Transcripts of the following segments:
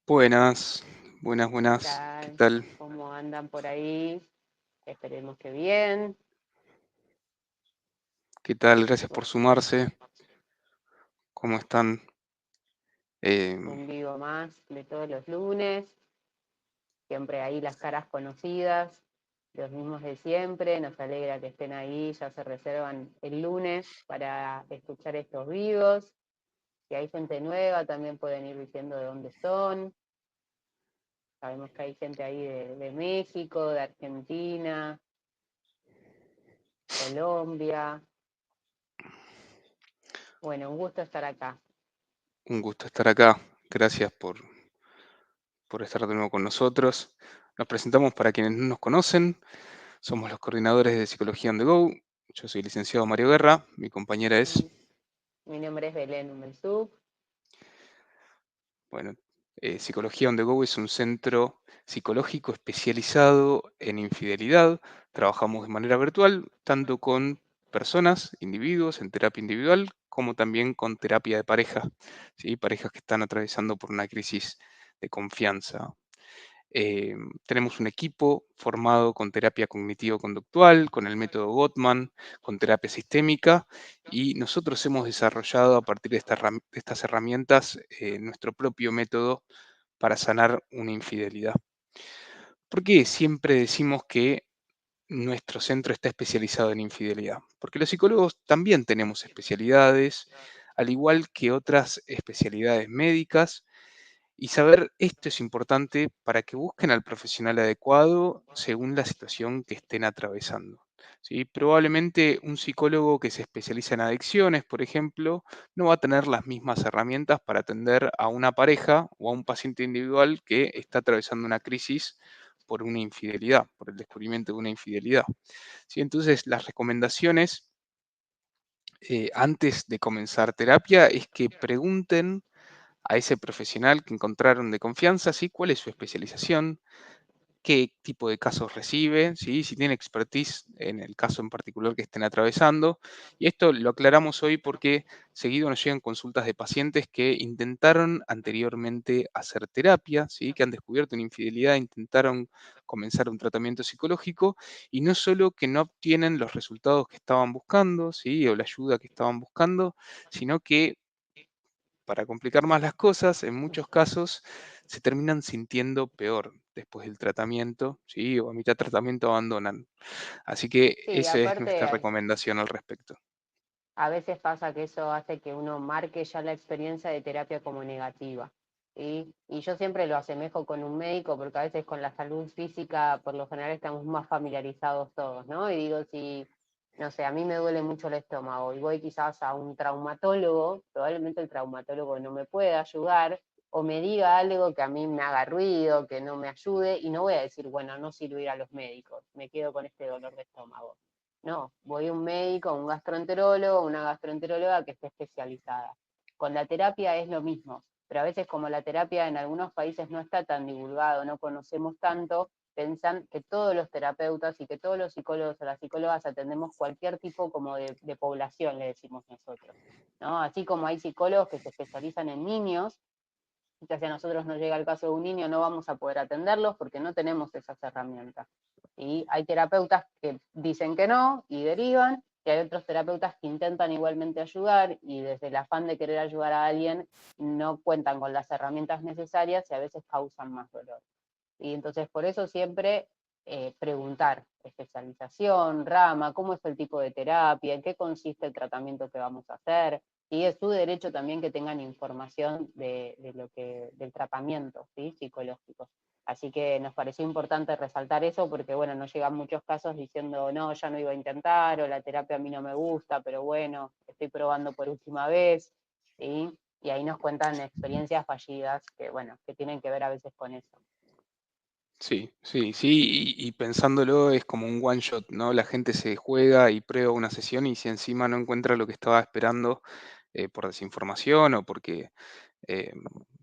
Buenas, ¿Qué buenas, ¿qué tal? tal? ¿Cómo andan por ahí? Esperemos que bien. ¿Qué tal? Gracias por Bueno, sumarse. ¿Cómo están? un Em, vivo más de todos los lunes. Siempre ahí las caras conocidas, los mismos de siempre. Nos alegra que estén ahí. Ya se reservan el lunes para escuchar estos vivos. Si hay gente nueva, también pueden ir diciendo de dónde son. Sabemos que hay gente ahí de México, de Argentina, Colombia. Bueno, un gusto estar acá. un gusto estar acá. Gracias por estar de nuevo con nosotros. Nos presentamos para quienes no nos conocen. Somos los coordinadores de Psicología on the Go. Yo soy el licenciado Mario Guerra. Mi compañera es, Mi nombre es Belén Umelsub. bueno, Psicología on the Go es un centro psicológico especializado en infidelidad. Trabajamos de manera virtual, tanto con personas, individuos, en terapia individual, como también con terapia de pareja, ¿sí? Parejas que están atravesando por una crisis de confianza. Tenemos un equipo formado con terapia cognitivo-conductual, con el método Gottman, con terapia sistémica, y nosotros hemos desarrollado a partir de de estas herramientas nuestro propio método para sanar una infidelidad. ¿Por qué siempre decimos que nuestro centro está especializado en infidelidad? Porque los psicólogos también tenemos especialidades, al igual que otras especialidades médicas, y saber esto es importante para que busquen al profesional adecuado según la situación que estén atravesando. ¿Sí? Probablemente un psicólogo que se especializa en adicciones, por ejemplo, no va a tener las mismas herramientas para atender a una pareja o a un paciente individual que está atravesando una crisis por una infidelidad, por el descubrimiento de una infidelidad. ¿Sí? Entonces, las recomendaciones antes de comenzar terapia es que pregunten a ese profesional que encontraron de confianza, ¿sí? ¿Cuál es su especialización? ¿Qué tipo de casos recibe? ¿Sí? Si tiene expertise en el caso en particular que estén atravesando. Y esto lo aclaramos hoy porque seguido nos llegan consultas de pacientes que intentaron anteriormente hacer terapia, ¿sí? Que han descubierto una infidelidad, intentaron comenzar un tratamiento psicológico y no solo que no obtienen los resultados que estaban buscando, ¿sí? O la ayuda que estaban buscando, sino que para complicar más las cosas, en muchos casos se terminan sintiendo peor después del tratamiento, ¿sí? O a mitad de tratamiento abandonan. Así que Sí, esa es aparte nuestra recomendación al respecto. a veces pasa que eso hace que uno marque ya la experiencia de terapia como negativa. ¿Sí? Y yo siempre lo asemejo con un médico porque a veces con la salud física por lo general estamos más familiarizados todos, ¿no? Y digo, si, no sé, a mí me duele mucho el estómago y voy quizás a un traumatólogo, probablemente el traumatólogo no me pueda ayudar o me diga algo que a mí me haga ruido, que no me ayude y no voy a decir, bueno, no sirvo ir a los médicos, me quedo con este dolor de estómago. No, voy a un médico, un gastroenterólogo, una gastroenteróloga que esté especializada. Con la terapia es lo mismo, pero a veces como la terapia en algunos países no está tan divulgado, no conocemos tanto, piensan que todos los terapeutas y que todos los psicólogos o las psicólogas atendemos cualquier tipo como de población, le decimos nosotros. ¿No? Así como hay psicólogos que se especializan en niños, que si a nosotros nos llega el caso de un niño no vamos a poder atenderlos porque no tenemos esas herramientas. Y hay terapeutas que dicen que no y derivan, y hay otros terapeutas que intentan igualmente ayudar y desde el afán de querer ayudar a alguien no cuentan con las herramientas necesarias y a veces causan más dolor. Y entonces por eso siempre preguntar especialización, rama, cómo es el tipo de terapia, en qué consiste el tratamiento que vamos a hacer, y es su derecho también que tengan información de lo que, del tratamiento, ¿sí? Psicológico. Así que nos pareció importante resaltar eso porque, bueno, nos llegan muchos casos diciendo, no, ya no iba a intentar, o la terapia a mí no me gusta, pero bueno, estoy probando por última vez, ¿sí? Y ahí nos cuentan experiencias fallidas que, bueno, que tienen que ver a veces con eso. Sí, sí, sí, y pensándolo es como un one shot, ¿no? La gente se juega y prueba una sesión y si encima no encuentra lo que estaba esperando por desinformación o porque eh,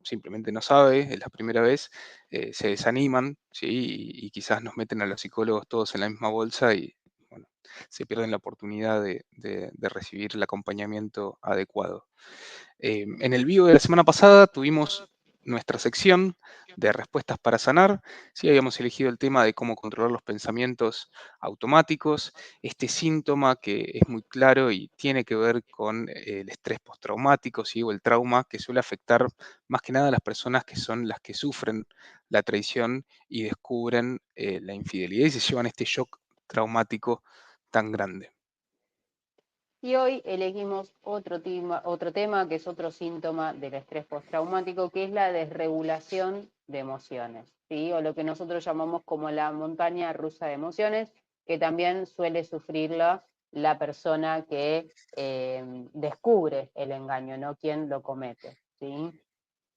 simplemente no sabe, es la primera vez, se desaniman, ¿sí? Y quizás nos meten a los psicólogos todos en la misma bolsa y bueno, se pierden la oportunidad de recibir el acompañamiento adecuado. En el vivo de la semana pasada tuvimos nuestra sección de respuestas para sanar. Sí, habíamos elegido el tema de cómo controlar los pensamientos automáticos, este síntoma que es muy claro y tiene que ver con el estrés postraumático, ¿sí? O el trauma que suele afectar más que nada a las personas que son las que sufren la traición y descubren la infidelidad y se llevan este shock traumático tan grande. Y hoy elegimos otro tema que es otro síntoma del estrés postraumático, que es la desregulación de emociones, ¿sí? O lo que nosotros llamamos como la montaña rusa de emociones, que también suele sufrirla la persona que descubre el engaño, no quien lo comete, ¿sí?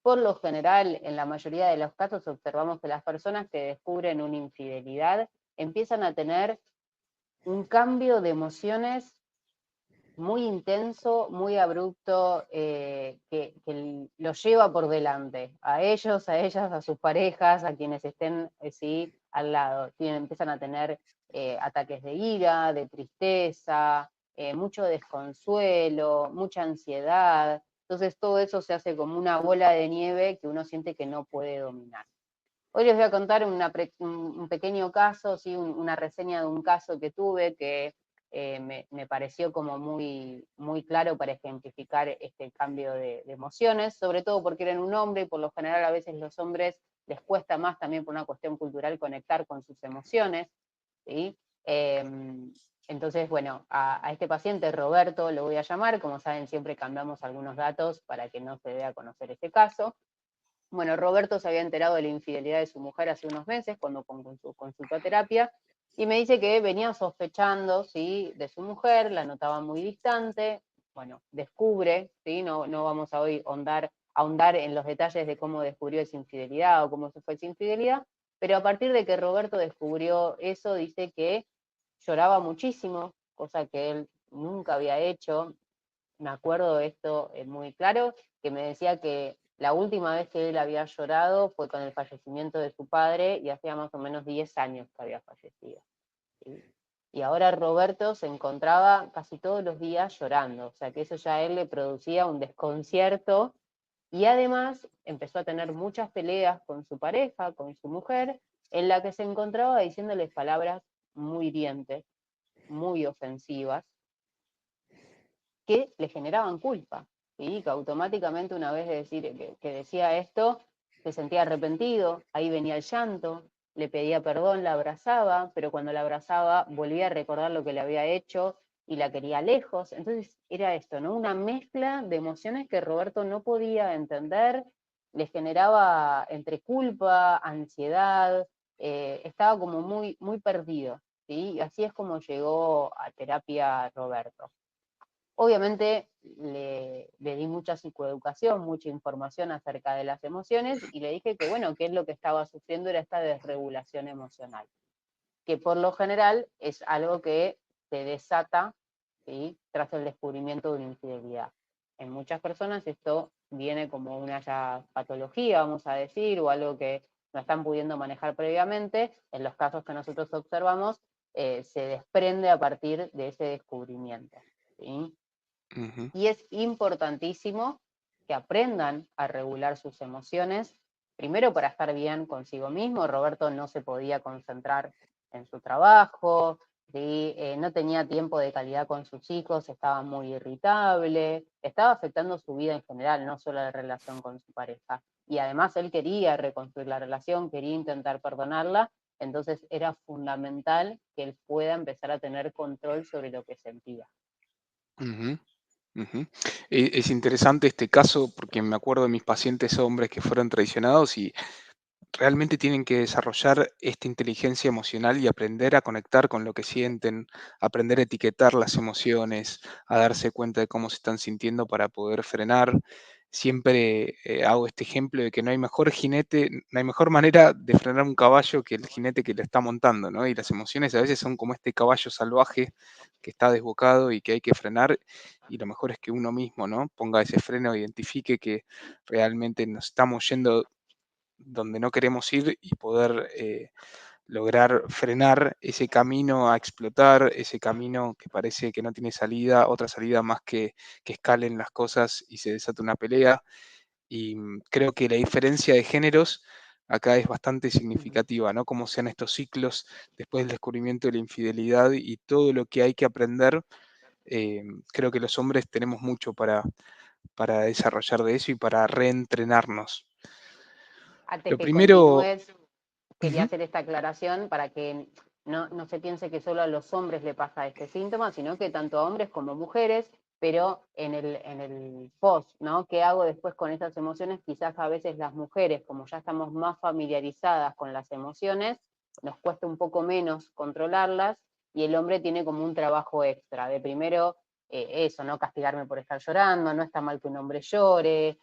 Por lo general, en la mayoría de los casos observamos que las personas que descubren una infidelidad empiezan a tener un cambio de emociones muy intenso, muy abrupto, que los lleva por delante, a ellos, a ellas, a sus parejas, a quienes estén sí, al lado. Empiezan a tener ataques de ira, de tristeza, mucho desconsuelo, mucha ansiedad. Entonces todo eso se hace como una bola de nieve que uno siente que no puede dominar. Hoy les voy a contar un pequeño caso, ¿sí? Una reseña de un caso que tuve que me pareció como muy claro para ejemplificar este cambio de emociones, sobre todo porque era un hombre y por lo general a veces los hombres les cuesta más también por una cuestión cultural conectar con sus emociones, ¿sí? Entonces, bueno, a este paciente Roberto lo voy a llamar, como saben siempre cambiamos algunos datos para que no se dé a conocer este caso. Bueno, Roberto se había enterado de la infidelidad de su mujer hace unos meses cuando consultó a terapia y me dice que venía sospechando, ¿sí? De su mujer, la notaba muy distante. Bueno, descubre, ¿sí? No vamos a hoy ahondar en los detalles de cómo descubrió esa infidelidad o cómo se fue esa infidelidad, pero a partir de que Roberto descubrió eso, dice que lloraba muchísimo, cosa que él nunca había hecho. Me acuerdo de esto muy claro, que me decía que la última vez que él había llorado fue con el fallecimiento de su padre y hacía más o menos 10 años que había fallecido, ¿sí? Y ahora Roberto se encontraba casi todos los días llorando, o sea que eso ya a él le producía un desconcierto y además empezó a tener muchas peleas con su pareja, con su mujer, en la que se encontraba diciéndoles palabras muy hirientes, muy ofensivas, que le generaban culpa, ¿sí? Que automáticamente una vez de decir que decía esto, se sentía arrepentido, ahí venía el llanto, le pedía perdón, la abrazaba, pero cuando la abrazaba volvía a recordar lo que le había hecho y la quería lejos. Entonces era esto, ¿no? Una mezcla de emociones que Roberto no podía entender, le generaba entre culpa, ansiedad, estaba como muy perdido, ¿sí? Y así es como llegó a terapia Roberto. Obviamente le di mucha psicoeducación, mucha información acerca de las emociones y le dije que, bueno, que es lo que estaba sufriendo era esta desregulación emocional, que por lo general es algo que se desata, ¿sí? Tras el descubrimiento de una infidelidad. En muchas personas esto viene como una ya patología, vamos a decir, o algo que no están pudiendo manejar previamente. En los casos que nosotros observamos, se desprende a partir de ese descubrimiento, ¿sí? Ujú. Y es importantísimo que aprendan a regular sus emociones, primero para estar bien consigo mismo. Roberto no se podía concentrar en su trabajo, ¿sí? No tenía tiempo de calidad con sus hijos, estaba muy irritable, estaba afectando su vida en general, no solo la relación con su pareja. Y además él quería reconstruir la relación, quería intentar perdonarla, entonces era fundamental que él pueda empezar a tener control sobre lo que sentía. Ujú, ujú. Es interesante este caso porque me acuerdo de mis pacientes hombres que fueron traicionados y realmente tienen que desarrollar esta inteligencia emocional y aprender a conectar con lo que sienten, aprender a etiquetar las emociones, a darse cuenta de cómo se están sintiendo para poder frenar. Siempre hago este ejemplo de que no hay mejor jinete, no hay mejor manera de frenar un caballo que el jinete que lo está montando, ¿no? Y las emociones a veces son como este caballo salvaje que está desbocado y que hay que frenar, y lo mejor es que uno mismo, ¿no? Ponga ese freno, identifique que realmente nos estamos yendo donde no queremos ir y poder lograr frenar ese camino a explotar, ese camino que parece que no tiene salida, otra salida más que escalen las cosas y se desata una pelea. Y creo que la diferencia de géneros acá es bastante Ujú. significativa, ¿no? Cómo sean estos ciclos después del descubrimiento de la infidelidad y todo lo que hay que aprender. Creo que los hombres tenemos mucho para desarrollar de eso y para reentrenarnos. Antes Lo que primero, continúes, quería ujú, hacer esta aclaración para que no se piense que solo a los hombres le pasa este síntoma, sino que tanto a hombres como mujeres, pero en el post, ¿no? ¿Qué hago después con esas emociones? Quizás a veces las mujeres, como ya estamos más familiarizadas con las emociones, nos cuesta un poco menos controlarlas y el hombre tiene como un trabajo extra, de primero eso, no castigarme por estar llorando, no está mal que un hombre llore,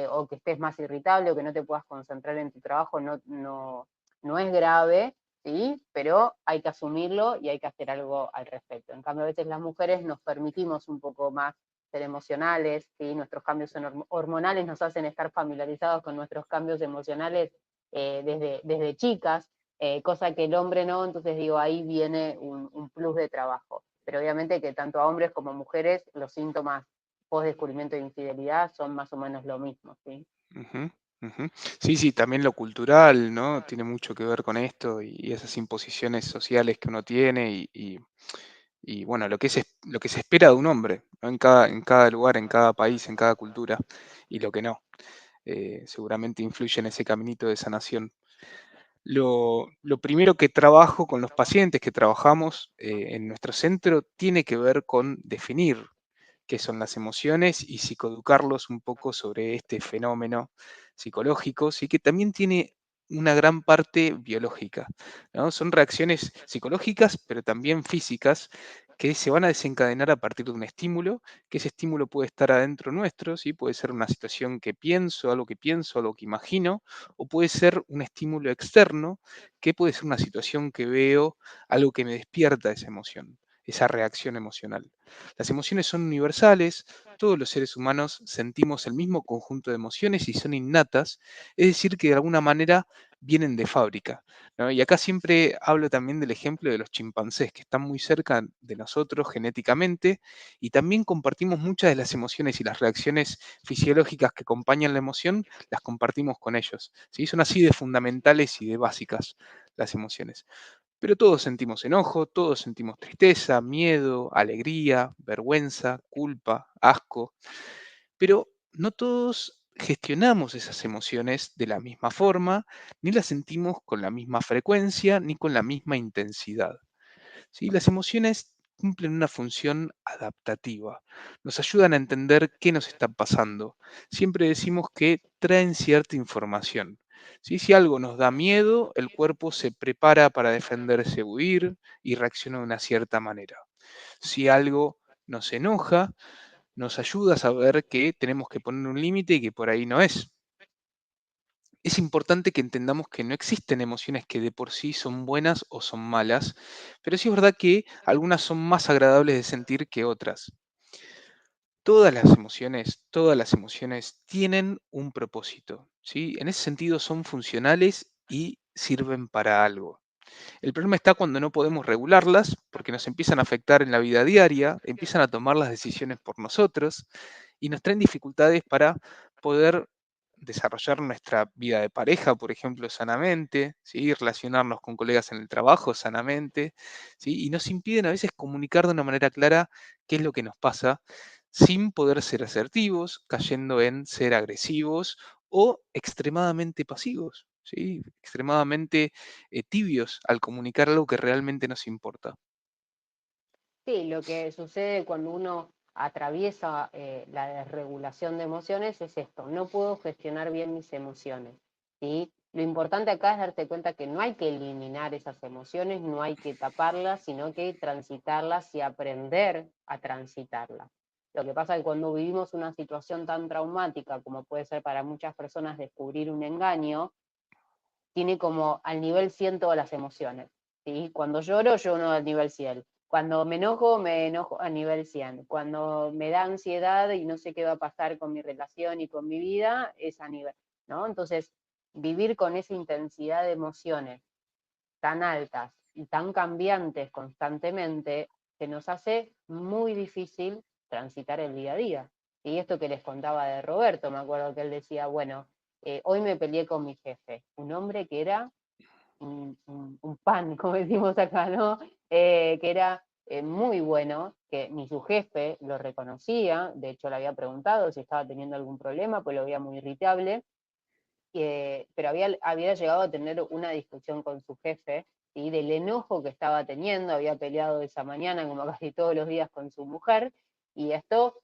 o que estés más irritable o que no te puedas concentrar en tu trabajo, no es grave, ¿sí? Pero hay que asumirlo y hay que hacer algo al respecto. En cambio, a veces las mujeres nos permitimos un poco más ser emocionales, ¿sí? Nuestros cambios hormonales nos hacen estar familiarizados con nuestros cambios emocionales desde chicas, cosa que el hombre no, entonces digo, ahí viene un plus de trabajo. Pero obviamente que tanto a hombres como a mujeres los síntomas post descubrimiento de infidelidad son más o menos lo mismo, ¿sí? ujú, ujú. Sí, sí, también lo cultural, ¿no? Tiene mucho que ver con esto y esas imposiciones sociales que uno tiene y bueno, lo que se espera de un hombre, ¿no? En cada lugar, en cada país, en cada cultura, y lo que no. Seguramente influye en ese caminito de sanación. Lo primero que trabajo con los pacientes que trabajamos en nuestro centro tiene que ver con definir qué son las emociones y psicoeducarlos un poco sobre este fenómeno psicológico, sí que también tiene una gran parte biológica, ¿no? Son reacciones psicológicas, pero también físicas, que se van a desencadenar a partir de un estímulo, que ese estímulo puede estar adentro nuestro, ¿sí? Puede ser una situación que pienso, algo que imagino, o puede ser un estímulo externo, que puede ser una situación que veo, algo que me despierta esa emoción, esa reacción emocional. Las emociones son universales, todos los seres humanos sentimos el mismo conjunto de emociones y son innatas, es decir, que de alguna manera vienen de fábrica, ¿no? Y acá siempre hablo también del ejemplo de los chimpancés, que están muy cerca de nosotros genéticamente y también compartimos muchas de las emociones y las reacciones fisiológicas que acompañan la emoción, las compartimos con ellos, ¿sí? Son así de fundamentales y de básicas las emociones. Pero todos sentimos enojo, todos sentimos tristeza, miedo, alegría, vergüenza, culpa, asco, pero no todos gestionamos esas emociones de la misma forma, ni las sentimos con la misma frecuencia, ni con la misma intensidad. ¿Sí? Las emociones cumplen una función adaptativa, nos ayudan a entender qué nos está pasando. Siempre decimos que traen cierta información. ¿Sí? Si algo nos da miedo, el cuerpo se prepara para defenderse, huir y reacciona de una cierta manera. Si algo nos enoja, nos ayuda a saber que tenemos que poner un límite y que por ahí no es. Es importante que entendamos que no existen emociones que de por sí son buenas o son malas, pero sí es verdad que algunas son más agradables de sentir que otras. Todas las emociones tienen un propósito, ¿sí? En ese sentido son funcionales y sirven para algo. El problema está cuando no podemos regularlas porque nos empiezan a afectar en la vida diaria, empiezan a tomar las decisiones por nosotros y nos traen dificultades para poder desarrollar nuestra vida de pareja, por ejemplo, sanamente, ¿sí? Relacionarnos con colegas en el trabajo sanamente, ¿sí? Y nos impiden a veces comunicar de una manera clara qué es lo que nos pasa sin poder ser asertivos, cayendo en ser agresivos o extremadamente pasivos, ¿sí? Extremadamente tibios al comunicar algo que realmente nos importa. Sí, lo que sucede cuando uno atraviesa la desregulación de emociones es esto, no puedo gestionar bien mis emociones, ¿sí? Lo importante acá es darte cuenta que no hay que eliminar esas emociones, no hay que taparlas, sino que transitarlas y aprender a transitarlas. Lo que pasa es que cuando vivimos una situación tan traumática como puede ser para muchas personas descubrir un engaño, tiene como al nivel 100 todas las emociones. ¿Sí? Cuando lloro, lloro al nivel 100. Cuando me enojo a nivel 100. Cuando me da ansiedad y no sé qué va a pasar con mi relación y con mi vida, es a nivel, ¿no? Entonces, vivir con esa intensidad de emociones tan altas y tan cambiantes constantemente, se nos hace muy difícil transitar el día a día. Y esto que les contaba de Roberto, me acuerdo que él decía, bueno, hoy me peleé con mi jefe, un hombre que era un pan, como decimos acá, ¿no? Que era muy bueno, que ni su jefe lo reconocía, de hecho le había preguntado si estaba teniendo algún problema, pues lo veía muy irritable, pero había llegado a tener una discusión con su jefe, y del enojo que estaba teniendo, había peleado esa mañana, como casi todos los días, con su mujer, y esto,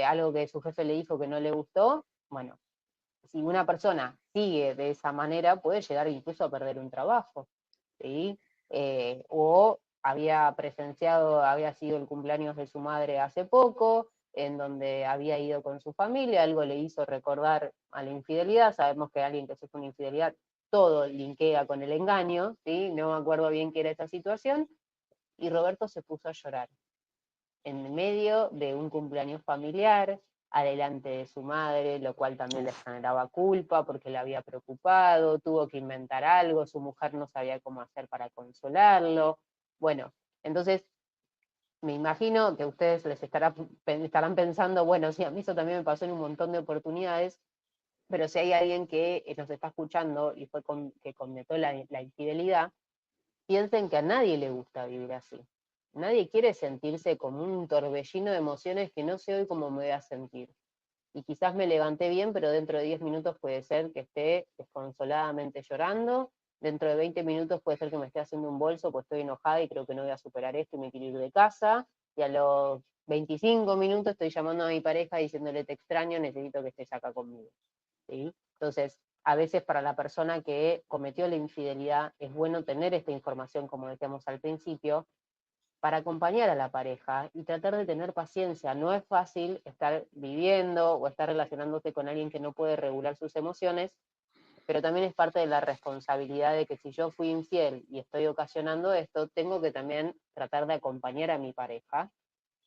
algo que su jefe le dijo que no le gustó, bueno, si una persona sigue de esa manera, puede llegar incluso a perder un trabajo, ¿sí? O había presenciado, había sido el cumpleaños de su madre hace poco, en donde había ido con su familia, algo le hizo recordar a la infidelidad, sabemos que alguien que sufre una infidelidad, todo linkea con el engaño, ¿sí? No me acuerdo bien qué era esa situación, y Roberto se puso a llorar en medio de un cumpleaños familiar, adelante de su madre, lo cual también le Uf. generaba culpa porque le había preocupado, tuvo que inventar algo, su mujer no sabía cómo hacer para consolarlo. Bueno, entonces me imagino que a ustedes estarán pensando, bueno, sí, a mí eso también me pasó en un montón de oportunidades, pero si hay alguien que nos está escuchando y que cometió la infidelidad, piensen que a nadie le gusta vivir así. Nadie quiere sentirse como un torbellino de emociones que no sé hoy cómo me voy a sentir. Y quizás me levanté bien, pero dentro de 10 minutos puede ser que esté desconsoladamente llorando. Dentro de 20 minutos puede ser que me esté haciendo un bolso, pues estoy enojada y creo que no voy a superar esto y me quiero ir de casa. Y a los 25 minutos estoy llamando a mi pareja diciéndole te extraño, necesito que estés acá conmigo. ¿Sí? Entonces, a veces para la persona que cometió la infidelidad es bueno tener esta información, como decíamos al principio, para acompañar a la pareja y tratar de tener paciencia. No es fácil estar viviendo o estar relacionándose con alguien que no puede regular sus emociones, pero también es parte de la responsabilidad de que si yo fui infiel y estoy ocasionando esto, tengo que también tratar de acompañar a mi pareja,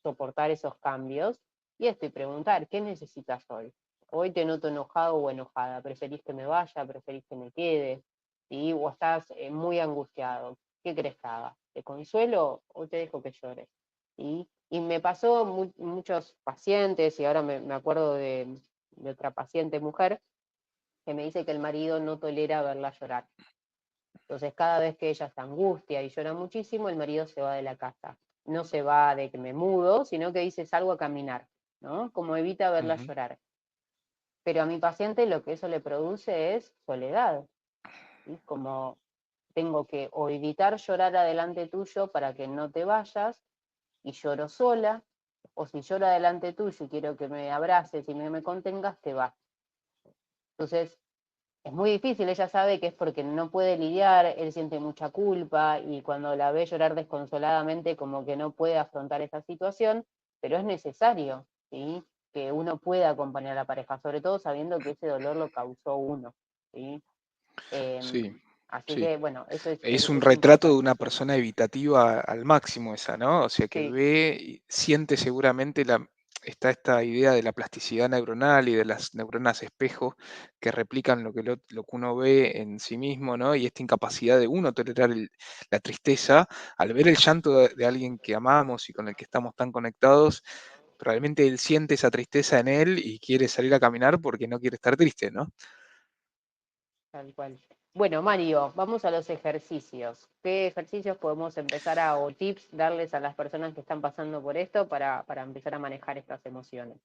soportar esos cambios y esto, y preguntar, ¿qué necesitas hoy? Hoy te noto enojado o enojada, ¿preferís que me vaya? ¿Preferís que me quede? ¿Sí? ¿O estás muy angustiado? ¿Qué crees que haga? ¿Te consuelo o te dejo que llores? ¿Sí? Y me pasó muchos pacientes, y ahora me acuerdo de otra paciente mujer, que me dice que el marido no tolera verla llorar. Entonces, cada vez que ella se angustia y llora muchísimo, el marido se va de la casa. No se va de que me mudo, sino que dice salgo a caminar, ¿no? Como evita verla Ujú. llorar. Pero a mi paciente lo que eso le produce es soledad, ¿sí? Como tengo que o evitar llorar adelante tuyo para que no te vayas, y lloro sola, o si lloro adelante tuyo y quiero que me abraces y me contengas, te vas. Entonces, es muy difícil, ella sabe que es porque no puede lidiar, él siente mucha culpa y cuando la ve llorar desconsoladamente como que no puede afrontar esa situación, pero es necesario, ¿sí? Que uno pueda acompañar a la pareja, sobre todo sabiendo que ese dolor lo causó uno, ¿sí? Sí, Así sí. que, bueno, eso Es un es retrato de importante. una persona evitativa al máximo esa, ¿no? O sea, que Sí, ve y siente seguramente está esta idea de la plasticidad neuronal y de las neuronas espejo que replican lo que uno ve en sí mismo, ¿no? Y esta incapacidad de uno tolerar la tristeza al ver el llanto de alguien que amamos y con el que estamos tan conectados, probablemente él siente esa tristeza en él y quiere salir a caminar porque no quiere estar triste, ¿no? tal cual. Bueno, Mario, vamos a los ejercicios. ¿Qué ejercicios podemos empezar o tips darles a las personas que están pasando por esto para empezar a manejar estas emociones?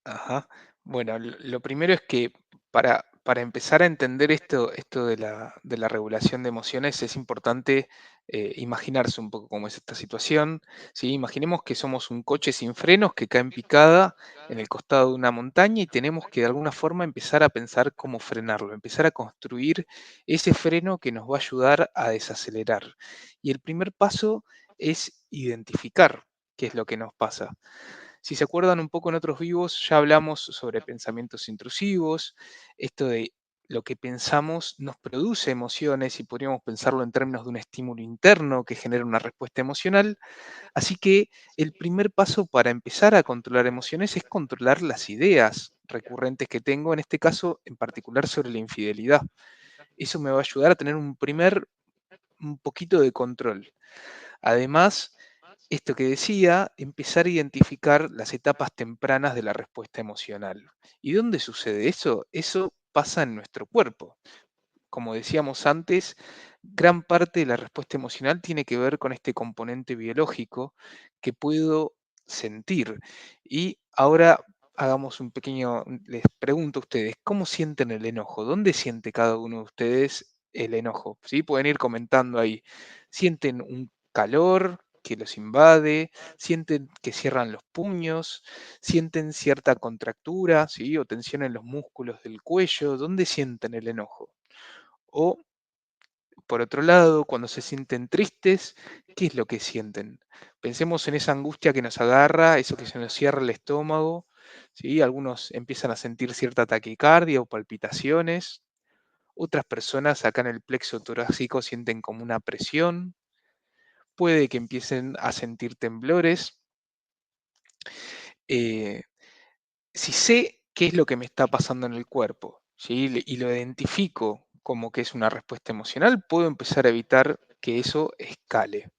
Ajá. Bueno, lo primero es que para empezar a entender esto de la regulación de emociones es importante imaginarse un poco cómo es esta situación. ¿Sí? Imaginemos que somos un coche sin frenos que cae en picada en el costado de una montaña y tenemos que de alguna forma empezar a pensar cómo frenarlo, empezar a construir ese freno que nos va a ayudar a desacelerar. Y el primer paso es identificar qué es lo que nos pasa. Si se acuerdan un poco en otros vivos, ya hablamos sobre pensamientos intrusivos, esto de lo que pensamos nos produce emociones y podríamos pensarlo en términos de un estímulo interno que genera una respuesta emocional. Así que el primer paso para empezar a controlar emociones es controlar las ideas recurrentes que tengo, en este caso en particular sobre la infidelidad. Eso me va a ayudar a tener un poquito de control. Además, esto que decía, empezar a identificar las etapas tempranas de la respuesta emocional. ¿Y dónde sucede eso? Eso pasa en nuestro cuerpo. Como decíamos antes, gran parte de la respuesta emocional tiene que ver con este componente biológico que puedo sentir. Y ahora hagamos un pequeño, les pregunto a ustedes, ¿cómo sienten el enojo? ¿Dónde siente cada uno de ustedes el enojo? ¿Sí? Pueden ir comentando ahí. ¿Sienten un calor que los invade? ¿Sienten que cierran los puños? ¿Sienten cierta contractura, ¿sí? O tensión en los músculos del cuello? ¿Dónde sienten el enojo? O, por otro lado, cuando se sienten tristes, ¿qué es lo que sienten? Pensemos en esa angustia que nos agarra, eso que se nos cierra el estómago, ¿sí? Algunos empiezan a sentir cierta taquicardia o palpitaciones, otras personas acá en el plexo torácico sienten como una presión, puede que empiecen a sentir temblores. Eh, si sé qué es lo que me está pasando en el cuerpo, ¿sí? Y lo identifico como que es una respuesta emocional, puedo empezar a evitar que eso escale.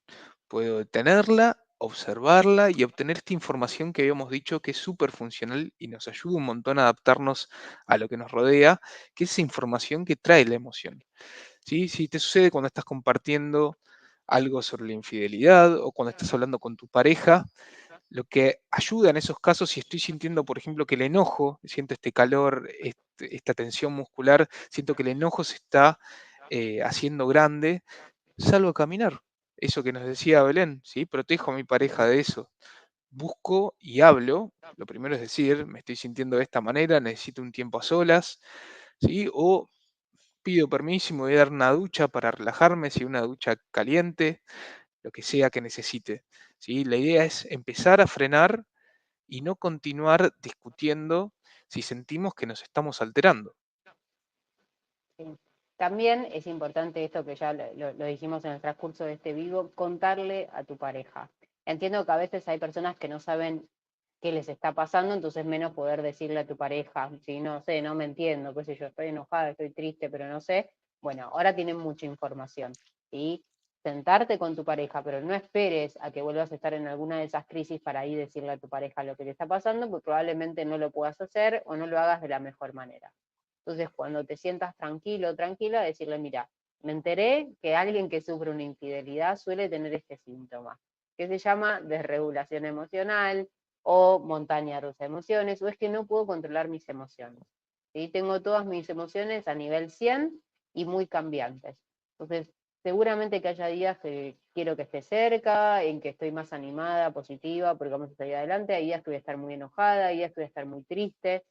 Puedo detenerla, observarla y obtener esta información que habíamos dicho que es súper funcional y nos ayuda un montón a adaptarnos a lo que nos rodea, que es esa información que trae la emoción. ¿Sí? Si te sucede cuando estás compartiendo algo sobre la infidelidad o cuando estás hablando con tu pareja, lo que ayuda en esos casos, si estoy sintiendo, por ejemplo, que el enojo, siento este calor, esta tensión muscular, siento que el enojo se está haciendo grande, salgo a caminar. Eso que nos decía Belén, ¿sí? Protejo a mi pareja de eso. Busco y hablo. Lo primero es decir, me estoy sintiendo de esta manera, necesito un tiempo a solas, ¿sí? O pido permiso y me voy a dar una ducha para relajarme, si una ducha caliente, lo que sea que necesite, ¿sí? La idea es empezar a frenar y no continuar discutiendo si sentimos que nos estamos alterando. Sí. También es importante esto que ya lo dijimos en el transcurso de este vivo, contarle a tu pareja. Entiendo que a veces hay personas que no saben qué les está pasando, entonces menos poder decirle a tu pareja, si no sé, no me entiendo, qué sé yo, estoy enojada, estoy triste, pero no sé. Bueno, ahora tienen mucha información, ¿sí? Sentarte con tu pareja, pero no esperes a que vuelvas a estar en alguna de esas crisis para ahí decirle a tu pareja lo que te está pasando, porque probablemente no lo puedas hacer o no lo hagas de la mejor manera. Entonces, cuando te sientas tranquilo o tranquila, decirle, mira, me enteré que alguien que sufre una infidelidad suele tener este síntoma, que se llama desregulación emocional o montaña rusa de emociones, o es que no puedo controlar mis emociones. ¿Sí? Tengo todas mis emociones a nivel 100 y muy cambiantes. Entonces, seguramente que haya días que quiero que esté cerca, en que estoy más animada, positiva, porque vamos a salir adelante, hay días que voy a estar muy enojada, hay días que voy a estar muy triste.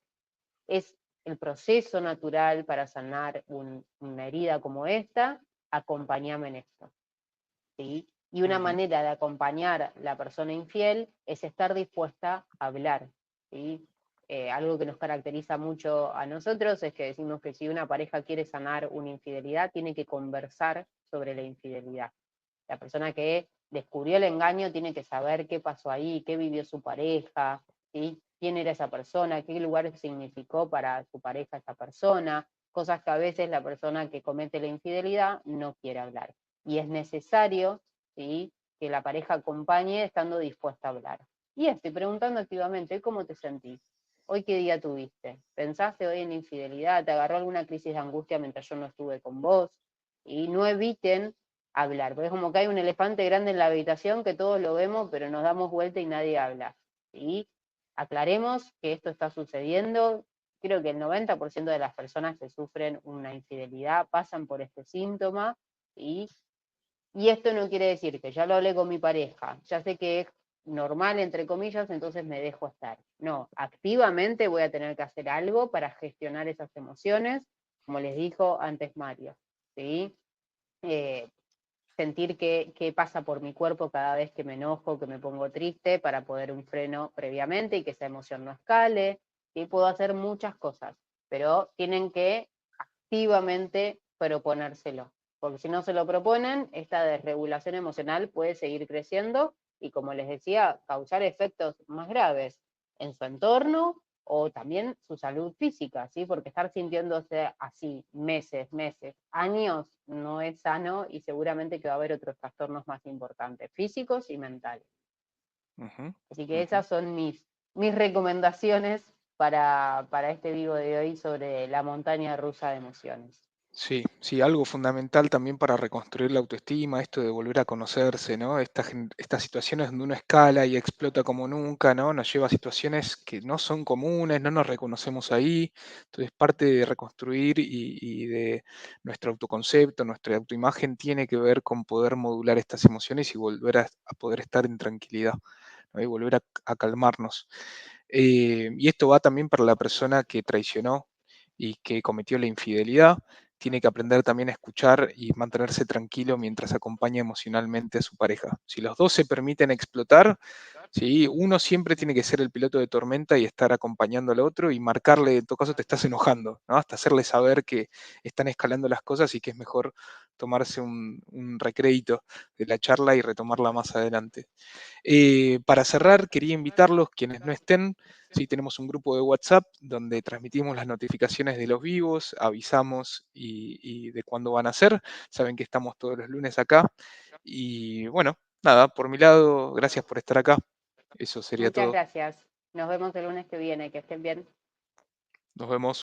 Es el proceso natural para sanar una herida como esta, acompáñame en esto. ¿Sí? Y una Ujú. manera de acompañar a la persona infiel es estar dispuesta a hablar. ¿Sí? Algo que nos caracteriza mucho a nosotros es que decimos que si una pareja quiere sanar una infidelidad, tiene que conversar sobre la infidelidad. La persona que descubrió el engaño tiene que saber qué pasó ahí, qué vivió su pareja, ¿sí? Quién era esa persona, qué lugar significó para su pareja esa persona, cosas que a veces la persona que comete la infidelidad no quiere hablar. Y es necesario, ¿sí?, que la pareja acompañe estando dispuesta a hablar. Y estoy preguntando activamente, ¿cómo te sentís? ¿Hoy qué día tuviste? ¿Pensaste hoy en infidelidad? ¿Te agarró alguna crisis de angustia mientras yo no estuve con vos? Y no eviten hablar, porque es como que hay un elefante grande en la habitación que todos lo vemos, pero nos damos vuelta y nadie habla. ¿Sí? Aclaremos que esto está sucediendo. Creo que el 90% de las personas que sufren una infidelidad pasan por este síntoma, ¿sí? Y esto no quiere decir que ya lo hablé con mi pareja, ya sé que es normal, entre comillas, entonces me dejo estar. No, activamente voy a tener que hacer algo para gestionar esas emociones, como les dijo antes Mario, ¿sí? Eh, Sentir qué pasa por mi cuerpo cada vez que me enojo, que me pongo triste, para poder un freno previamente y que esa emoción no escale. Y puedo hacer muchas cosas, pero tienen que activamente proponérselo, porque si no se lo proponen, esta desregulación emocional puede seguir creciendo y, como les decía, causar efectos más graves en su entorno o también su salud física, ¿sí? Porque estar sintiéndose así meses, años, no es sano y seguramente que va a haber otros trastornos más importantes, físicos y mentales. Ujú, Así que ujú. esas son mis recomendaciones para este vivo de hoy sobre la montaña rusa de emociones. Sí, sí, algo fundamental también para reconstruir la autoestima, esto de volver a conocerse, ¿no? Estas situaciones donde uno escala y explota como nunca, ¿no? Nos lleva a situaciones que no son comunes, no nos reconocemos ahí. Entonces, parte de reconstruir y de nuestro autoconcepto, nuestra autoimagen, tiene que ver con poder modular estas emociones y volver a poder estar en tranquilidad, ¿no? Y volver a calmarnos. Y esto va también para la persona que traicionó y que cometió la infidelidad, tiene que aprender también a escuchar y mantenerse tranquilo mientras acompaña emocionalmente a su pareja. Si los dos se permiten explotar, ¿sí? Uno siempre tiene que ser el piloto de tormenta y estar acompañando al otro y marcarle, en todo caso te estás enojando, ¿no? Hasta hacerle saber que están escalando las cosas y que es mejor tomarse un recrédito de la charla y retomarla más adelante. Para cerrar, quería invitarlos, quienes no estén, sí, tenemos un grupo de WhatsApp donde transmitimos las notificaciones de los vivos, avisamos y de cuándo van a ser. Saben que estamos todos los lunes acá. Y bueno, nada, por mi lado, gracias por estar acá. Eso sería Muchas todo. gracias. Nos vemos el lunes que viene. Que estén bien. Nos vemos.